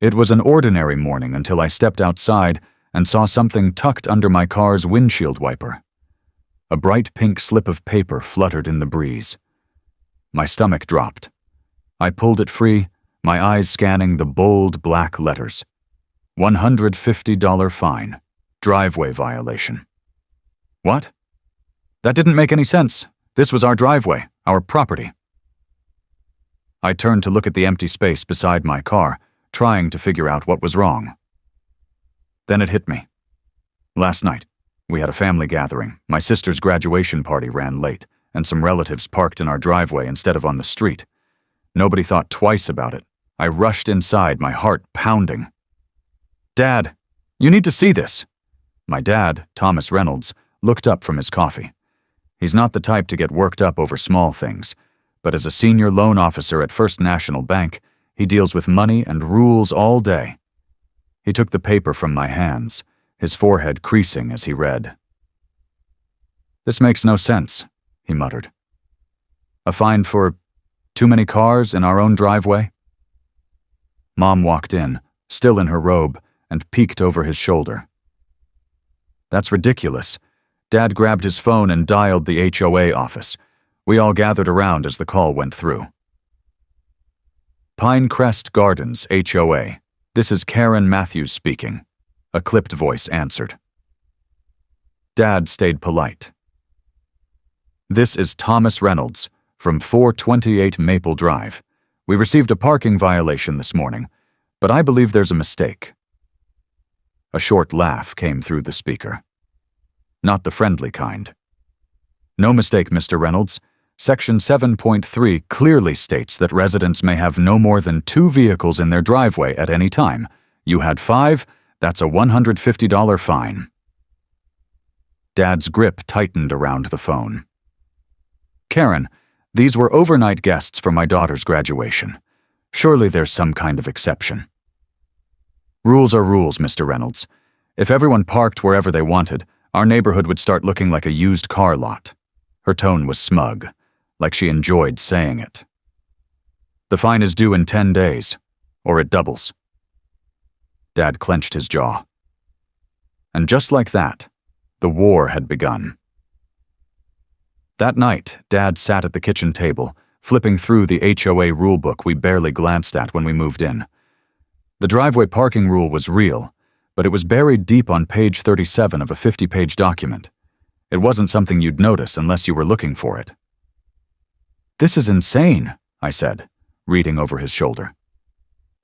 It was an ordinary morning until I stepped outside and saw something tucked under my car's windshield wiper. A bright pink slip of paper fluttered in the breeze. My stomach dropped. I pulled it free, my eyes scanning the bold black letters. $150 fine. Driveway violation. What? That didn't make any sense. This was our driveway, our property. I turned to look at the empty space beside my car, trying to figure out what was wrong. Then it hit me. Last night, we had a family gathering. My sister's graduation party ran late, and some relatives parked in our driveway instead of on the street. Nobody thought twice about it. I rushed inside, my heart pounding. "Dad, you need to see this." My dad, Thomas Reynolds, looked up from his coffee. He's not the type to get worked up over small things, but as a senior loan officer at First National Bank, he deals with money and rules all day. He took the paper from my hands, his forehead creasing as he read. "This makes no sense," he muttered. "A fine for too many cars in our own driveway?" Mom walked in, still in her robe, and peeked over his shoulder. "That's ridiculous." Dad grabbed his phone and dialed the HOA office. We all gathered around as the call went through. "Pinecrest Gardens, HOA. This is Karen Matthews speaking," a clipped voice answered. Dad stayed polite. "This is Thomas Reynolds from 428 Maple Drive. We received a parking violation this morning, but I believe there's a mistake." A short laugh came through the speaker. Not the friendly kind. "No mistake, Mr. Reynolds. Section 7.3 clearly states that residents may have no more than 2 vehicles in their driveway at any time. You had 5, that's a $150 fine." Dad's grip tightened around the phone. "Karen, these were overnight guests for my daughter's graduation. Surely there's some kind of exception." "Rules are rules, Mr. Reynolds. If everyone parked wherever they wanted, our neighborhood would start looking like a used car lot." Her tone was smug, like she enjoyed saying it. "The fine is due in 10 days, or it doubles." Dad clenched his jaw. And just like that, the war had begun. That night, Dad sat at the kitchen table, flipping through the HOA rulebook we barely glanced at when we moved in. The driveway parking rule was real, but it was buried deep on page 37 of a 50-page document. It wasn't something you'd notice unless you were looking for it. "This is insane," I said, reading over his shoulder.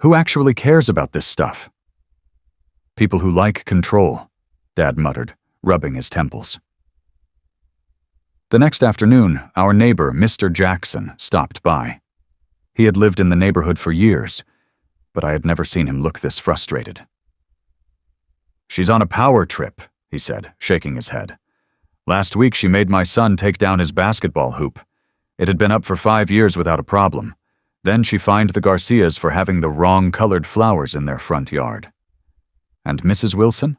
"Who actually cares about this stuff?" "People who like control," Dad muttered, rubbing his temples. The next afternoon, our neighbor, Mr. Jackson, stopped by. He had lived in the neighborhood for years, but I had never seen him look this frustrated. "She's on a power trip," he said, shaking his head. "Last week she made my son take down his basketball hoop. It had been up for 5 years without a problem. Then she fined the Garcias for having the wrong colored flowers in their front yard. And Mrs. Wilson?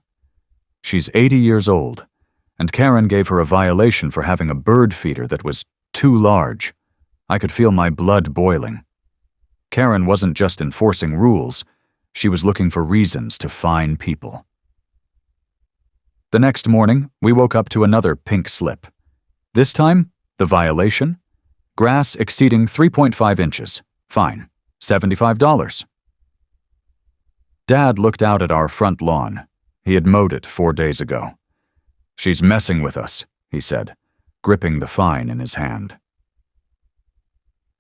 She's 80 years old, and Karen gave her a violation for having a bird feeder that was too large. I could feel my blood boiling. Karen wasn't just enforcing rules, she was looking for reasons to fine people. The next morning, we woke up to another pink slip. This time, the violation? Grass exceeding 3.5 inches. Fine. $75. Dad looked out at our front lawn. He had mowed it 4 days ago. "She's messing with us," he said, gripping the fine in his hand.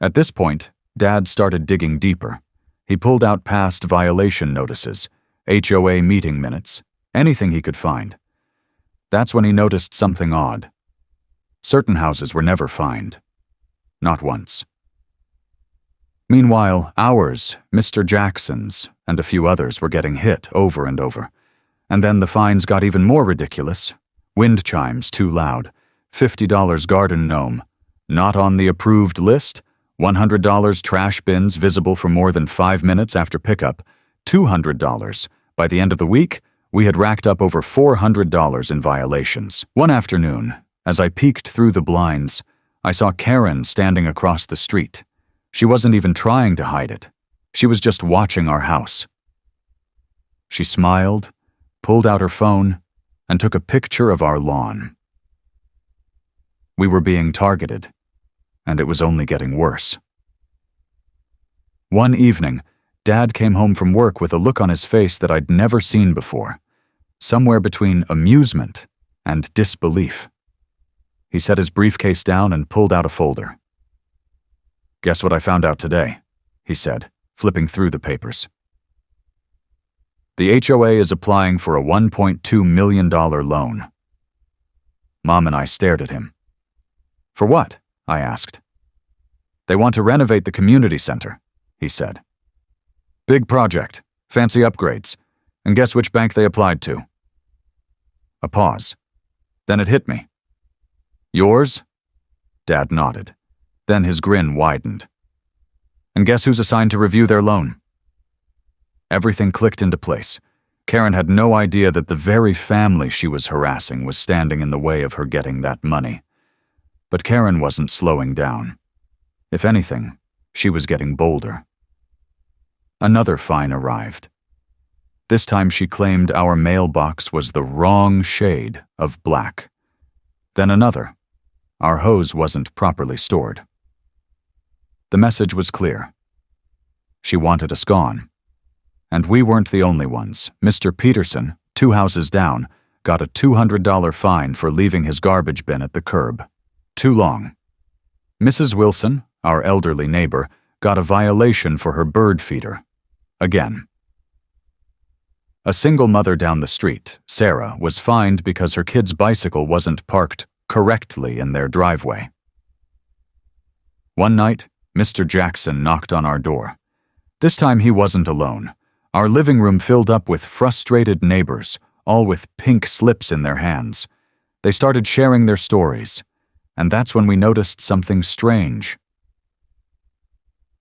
At this point, Dad started digging deeper. He pulled out past violation notices, HOA meeting minutes, anything he could find. That's when he noticed something odd. Certain houses were never fined. Not once. Meanwhile, ours, Mr. Jackson's, and a few others were getting hit over and over. And then the fines got even more ridiculous. Wind chimes too loud, $50 garden gnome, not on the approved list, $100 trash bins visible for more than 5 minutes after pickup, $200. By the end of the week, we had racked up over $400 in violations. One afternoon, as I peeked through the blinds, I saw Karen standing across the street. She wasn't even trying to hide it. She was just watching our house. She smiled, pulled out her phone, and took a picture of our lawn. We were being targeted, and it was only getting worse. One evening, Dad came home from work with a look on his face that I'd never seen before, somewhere between amusement and disbelief. He set his briefcase down and pulled out a folder. "Guess what I found out today?" he said, flipping through the papers. "The HOA is applying for a $1.2 million loan." Mom and I stared at him. "For what?" I asked. "They want to renovate the community center," he said. "Big project, fancy upgrades, and guess which bank they applied to?" A pause. Then it hit me. "Yours?" Dad nodded. Then his grin widened. "And guess who's assigned to review their loan?" Everything clicked into place. Karen had no idea that the very family she was harassing was standing in the way of her getting that money. But Karen wasn't slowing down. If anything, she was getting bolder. Another fine arrived. This time she claimed our mailbox was the wrong shade of black. Then another. Our hose wasn't properly stored. The message was clear. She wanted us gone. And we weren't the only ones. Mr. Peterson, 2 houses down, got a $200 fine for leaving his garbage bin at the curb. Too long. Mrs. Wilson, our elderly neighbor, got a violation for her bird feeder. Again. A single mother down the street, Sarah, was fined because her kid's bicycle wasn't parked correctly in their driveway. One night, Mr. Jackson knocked on our door. This time he wasn't alone. Our living room filled up with frustrated neighbors, all with pink slips in their hands. They started sharing their stories, and that's when we noticed something strange.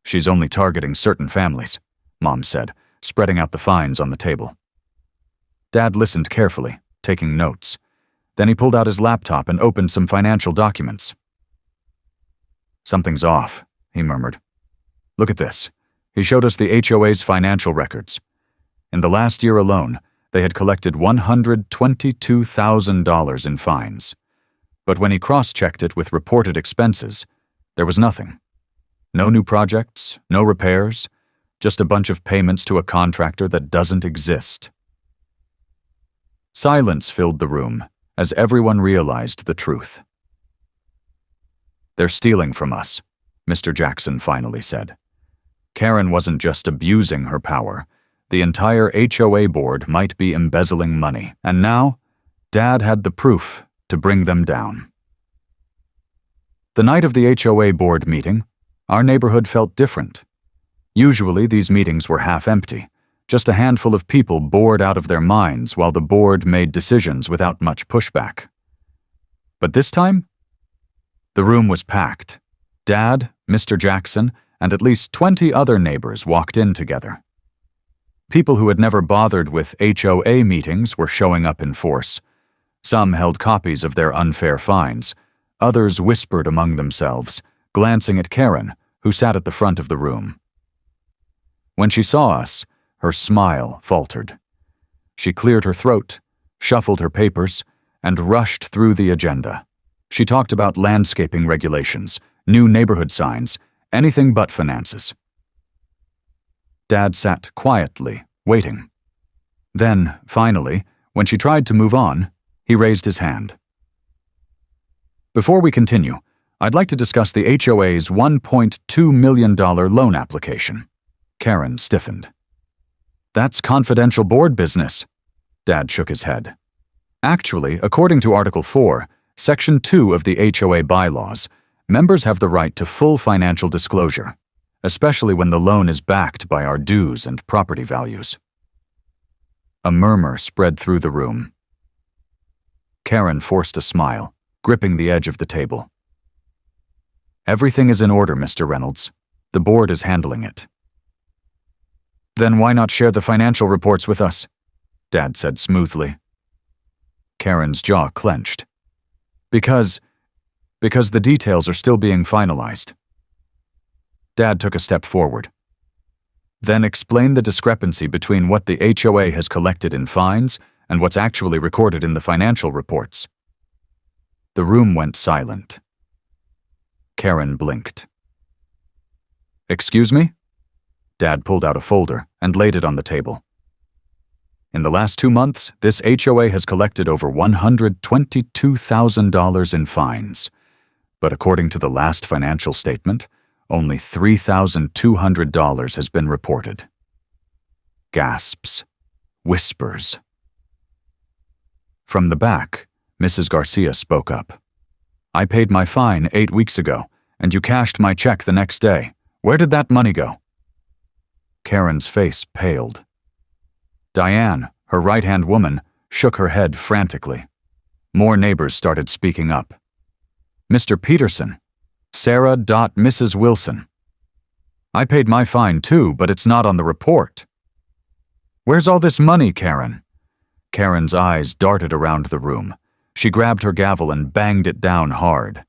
"She's only targeting certain families," Mom said, spreading out the fines on the table. Dad listened carefully, taking notes. Then he pulled out his laptop and opened some financial documents. "Something's off," he murmured. "Look at this." He showed us the HOA's financial records. In the last year alone, they had collected $122,000 in fines. But when he cross-checked it with reported expenses, there was nothing. No new projects, no repairs, just a bunch of payments to a contractor that doesn't exist. Silence filled the room as everyone realized the truth. "They're stealing from us," Mr. Jackson finally said. Karen wasn't just abusing her power. The entire HOA board might be embezzling money, and now, Dad had the proof to bring them down. The night of the HOA board meeting, our neighborhood felt different. Usually, these meetings were half empty, just a handful of people bored out of their minds while the board made decisions without much pushback. But this time, the room was packed. Dad, Mr. Jackson, and at least 20 other neighbors walked in together. People who had never bothered with HOA meetings were showing up in force. Some held copies of their unfair fines. Others whispered among themselves, glancing at Karen, who sat at the front of the room. When she saw us, her smile faltered. She cleared her throat, shuffled her papers, and rushed through the agenda. She talked about landscaping regulations, new neighborhood signs, anything but finances. Dad sat quietly, waiting. Then, finally, when she tried to move on, he raised his hand. "Before we continue, I'd like to discuss the HOA's $1.2 million loan application." Karen stiffened. "That's confidential board business." Dad shook his head. "Actually, according to Article 4, Section 2 of the HOA bylaws, members have the right to full financial disclosure, especially when the loan is backed by our dues and property values." A murmur spread through the room. Karen forced a smile, gripping the edge of the table. "Everything is in order, Mr. Reynolds. The board is handling it." "Then why not share the financial reports with us?" Dad said smoothly. Karen's jaw clenched. Because the details are still being finalized." Dad took a step forward. Then explain the discrepancy between what the HOA has collected in fines and what's actually recorded in the financial reports. The room went silent. Karen blinked. Excuse me? Dad pulled out a folder and laid it on the table. In the last 2 months, this HOA has collected over $122,000 in fines. But according to the last financial statement, only $3,200 has been reported. Gasps. Whispers. From the back, Mrs. Garcia spoke up. I paid my fine 8 weeks ago, and you cashed my check the next day. Where did that money go? Karen's face paled. Diane, her right-hand woman, shook her head frantically. More neighbors started speaking up. Mr. Peterson, Sarah.Mrs. Wilson. I paid my fine too, but it's not on the report. Where's all this money, Karen? Karen's eyes darted around the room. She grabbed her gavel and banged it down hard.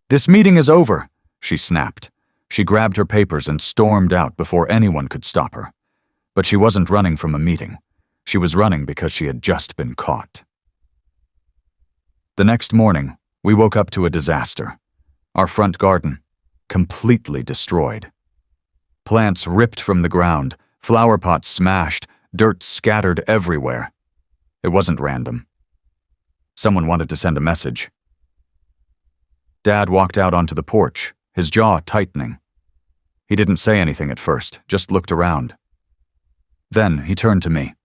This meeting is over, she snapped. She grabbed her papers and stormed out before anyone could stop her. But she wasn't running from a meeting. She was running because she had just been caught. The next morning, we woke up to a disaster. Our front garden, completely destroyed. Plants ripped from the ground, flower pots smashed, dirt scattered everywhere. It wasn't random. Someone wanted to send a message. Dad walked out onto the porch, his jaw tightening. He didn't say anything at first, just looked around. Then he turned to me.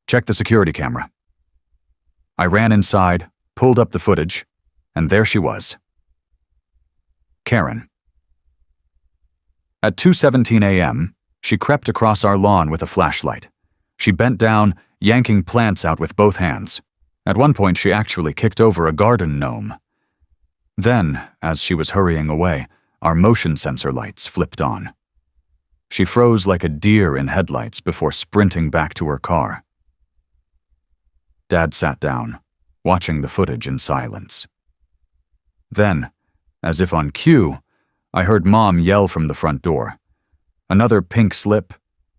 Check the security camera. I ran inside, pulled up the footage, and there she was. Karen. At 2:17 a.m., she crept across our lawn with a flashlight. She bent down, yanking plants out with both hands. At one point, she actually kicked over a garden gnome. Then, as she was hurrying away, our motion sensor lights flipped on. She froze like a deer in headlights before sprinting back to her car. Dad sat down, watching the footage in silence. Then, as if on cue, I heard Mom yell from the front door. Another pink slip,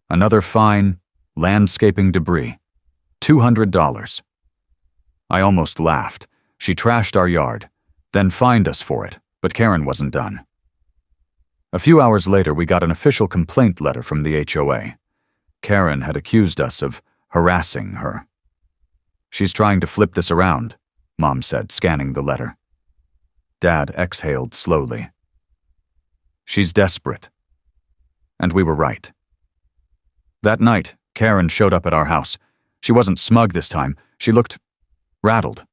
another fine, landscaping debris. $200. I almost laughed. She trashed our yard, then fined us for it, but Karen wasn't done. A few hours later, we got an official complaint letter from the HOA. Karen had accused us of harassing her. She's trying to flip this around, Mom said, scanning the letter. Dad exhaled slowly. She's desperate. And we were right. That night, Karen showed up at our house. She wasn't smug this time. She looked rattled.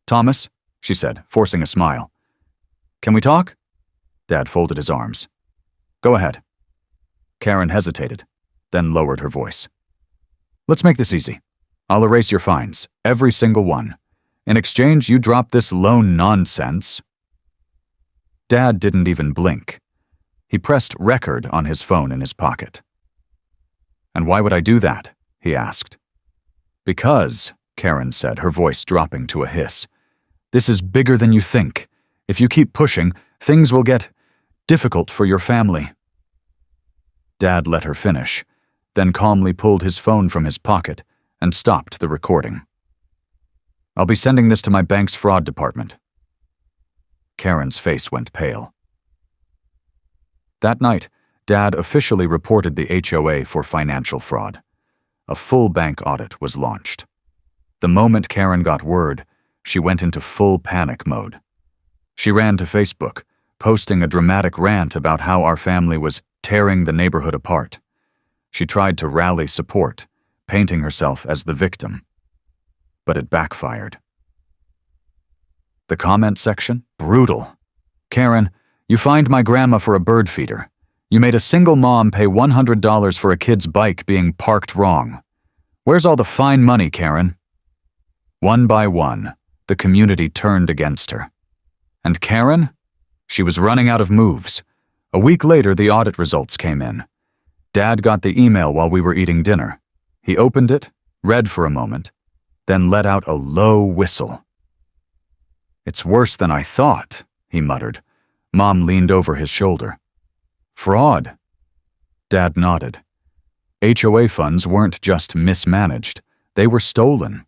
Thomas, she said, forcing a smile. Can we talk? Dad folded his arms. Go ahead. Karen hesitated, then lowered her voice. Let's make this easy. I'll erase your fines, every single one. In exchange, you drop this loan nonsense. Dad didn't even blink. He pressed record on his phone in his pocket. And why would I do that? He asked. Because, Karen said, her voice dropping to a hiss, this is bigger than you think. If you keep pushing, things will get difficult for your family. Dad let her finish, then calmly pulled his phone from his pocket and stopped the recording. I'll be sending this to my bank's fraud department. Karen's face went pale. That night, Dad officially reported the HOA for financial fraud. A full bank audit was launched. The moment Karen got word, she went into full panic mode. She ran to Facebook, posting a dramatic rant about how our family was tearing the neighborhood apart. She tried to rally support, painting herself as the victim. But it backfired. The comment section? Brutal. Karen, you fined my grandma for a bird feeder. You made a single mom pay $100 for a kid's bike being parked wrong. Where's all the fine money, Karen? One by one, the community turned against her. And Karen? She was running out of moves. A week later, the audit results came in. Dad got the email while we were eating dinner. He opened it, read for a moment, then let out a low whistle. It's worse than I thought, he muttered. Mom leaned over his shoulder. Fraud. Dad nodded. HOA funds weren't just mismanaged, they were stolen.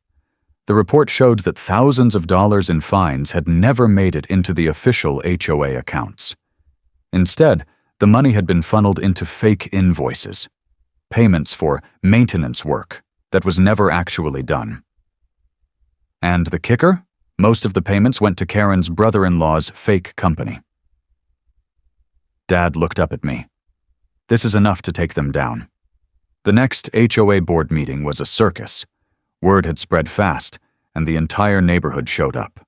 The report showed that thousands of dollars in fines had never made it into the official HOA accounts. Instead, the money had been funneled into fake invoices, payments for maintenance work that was never actually done. And the kicker? Most of the payments went to Karen's brother-in-law's fake company. Dad looked up at me. This is enough to take them down. The next HOA board meeting was a circus. Word had spread fast, and the entire neighborhood showed up.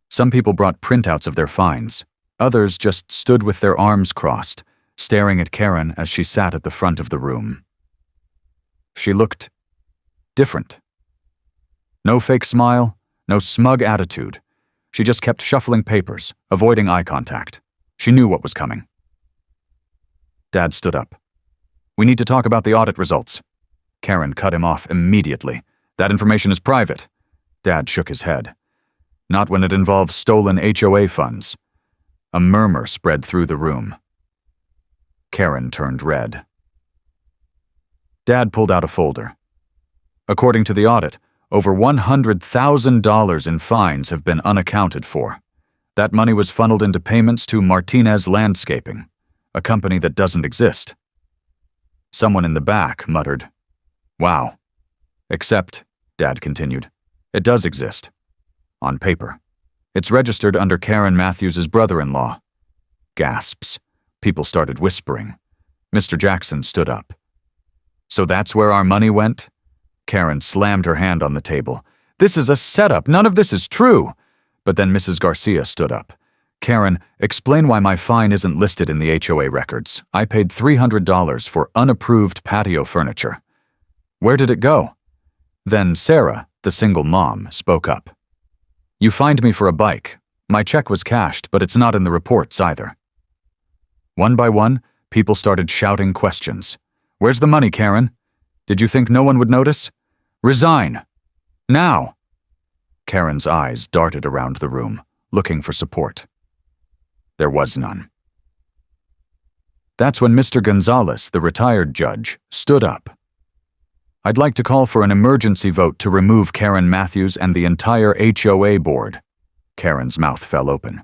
Some people brought printouts of their fines. Others just stood with their arms crossed, staring at Karen as she sat at the front of the room. She looked different. No fake smile, no smug attitude. She just kept shuffling papers, avoiding eye contact. She knew what was coming. Dad stood up. "We need to talk about the audit results." Karen cut him off immediately. "That information is private." Dad shook his head. "Not when it involves stolen HOA funds." A murmur spread through the room. Karen turned red. Dad pulled out a folder. According to the audit, over $100,000 in fines have been unaccounted for. That money was funneled into payments to Martinez Landscaping, a company that doesn't exist. Someone in the back muttered, "Wow." "Except," Dad continued, "it does exist. On paper. It's registered under Karen Matthews' brother-in-law." Gasps. People started whispering. Mr. Jackson stood up. "So that's where our money went?" Karen slammed her hand on the table. "This is a setup. None of this is true." But then Mrs. Garcia stood up. "Karen, explain why my fine isn't listed in the HOA records. I paid $300 for unapproved patio furniture. Where did it go?" Then Sarah, the single mom, spoke up. "You fined me for a bike. My check was cashed, but it's not in the reports either." One by one, people started shouting questions. "Where's the money, Karen? Did you think no one would notice? Resign! Now!" Karen's eyes darted around the room, looking for support. There was none. That's when Mr. Gonzalez, the retired judge, stood up. "I'd like to call for an emergency vote to remove Karen Matthews and the entire HOA board." Karen's mouth fell open.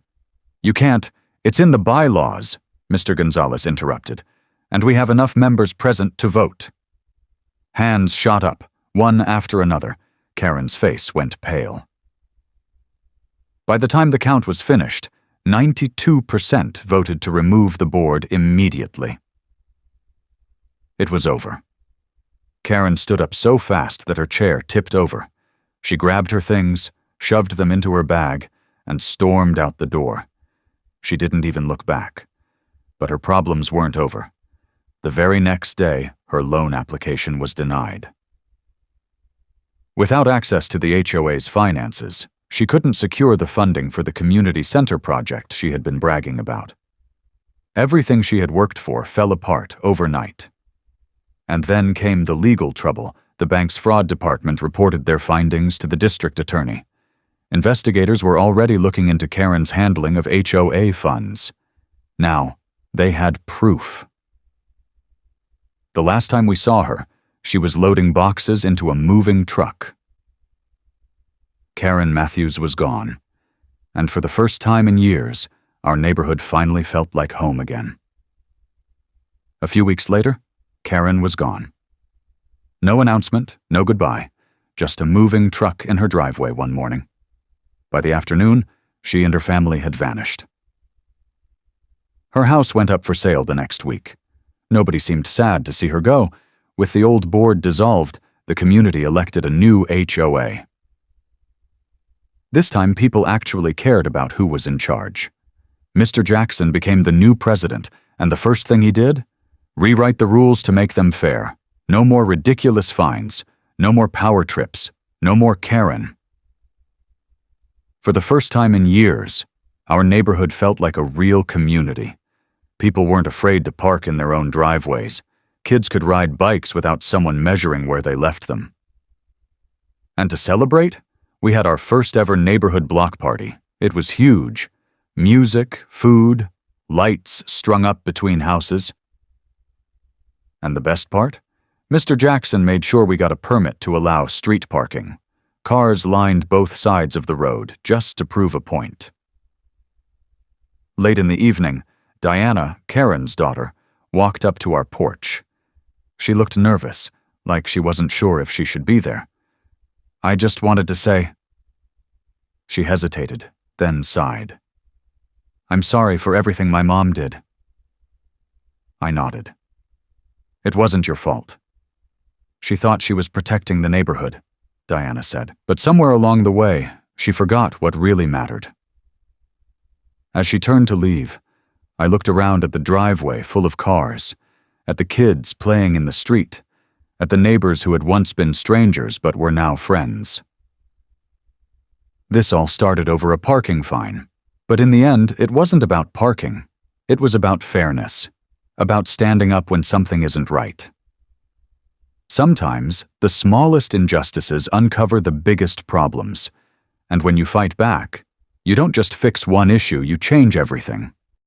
"You can't. It's in the bylaws," Mr. Gonzalez interrupted, "and we have enough members present to vote." Hands shot up, one after another. Karen's face went pale. By the time the count was finished, 92% voted to remove the board immediately. It was over. Karen stood up so fast that her chair tipped over. She grabbed her things, shoved them into her bag, and stormed out the door. She didn't even look back. But her problems weren't over. The very next day, her loan application was denied. Without access to the HOA's finances, she couldn't secure the funding for the community center project she had been bragging about. Everything she had worked for fell apart overnight. And then came the legal trouble. The bank's fraud department reported their findings to the district attorney. Investigators were already looking into Karen's handling of HOA funds. Now, they had proof. The last time we saw her, she was loading boxes into a moving truck. Karen Matthews was gone, and for the first time in years, our neighborhood finally felt like home again. A few weeks later, Karen was gone. No announcement, no goodbye, just a moving truck in her driveway one morning. By the afternoon, she and her family had vanished. Her house went up for sale the next week. Nobody seemed sad to see her go. With the old board dissolved, the community elected a new HOA. This time, people actually cared about who was in charge. Mr. Jackson became the new president, and the first thing he did? Rewrite the rules to make them fair. No more ridiculous fines. No more power trips. No more Karen. For the first time in years, our neighborhood felt like a real community. People weren't afraid to park in their own driveways. Kids could ride bikes without someone measuring where they left them. And to celebrate, we had our first ever neighborhood block party. It was huge. Music, food, lights strung up between houses. And the best part? Mr. Jackson made sure we got a permit to allow street parking. Cars lined both sides of the road just to prove a point. Late in the evening, Diana, Karen's daughter, walked up to our porch. She looked nervous, like she wasn't sure if she should be there. I just wanted to say... She hesitated, then sighed. I'm sorry for everything my mom did. I nodded. It wasn't your fault. She thought she was protecting the neighborhood, Diana said, but somewhere along the way, she forgot what really mattered. As she turned to leave, I looked around at the driveway full of cars, at the kids playing in the street, at the neighbors who had once been strangers but were now friends. This all started over a parking fine, but in the end, it wasn't about parking. It was about fairness, about standing up when something isn't right. Sometimes, the smallest injustices uncover the biggest problems, and when you fight back, you don't just fix one issue, you change everything.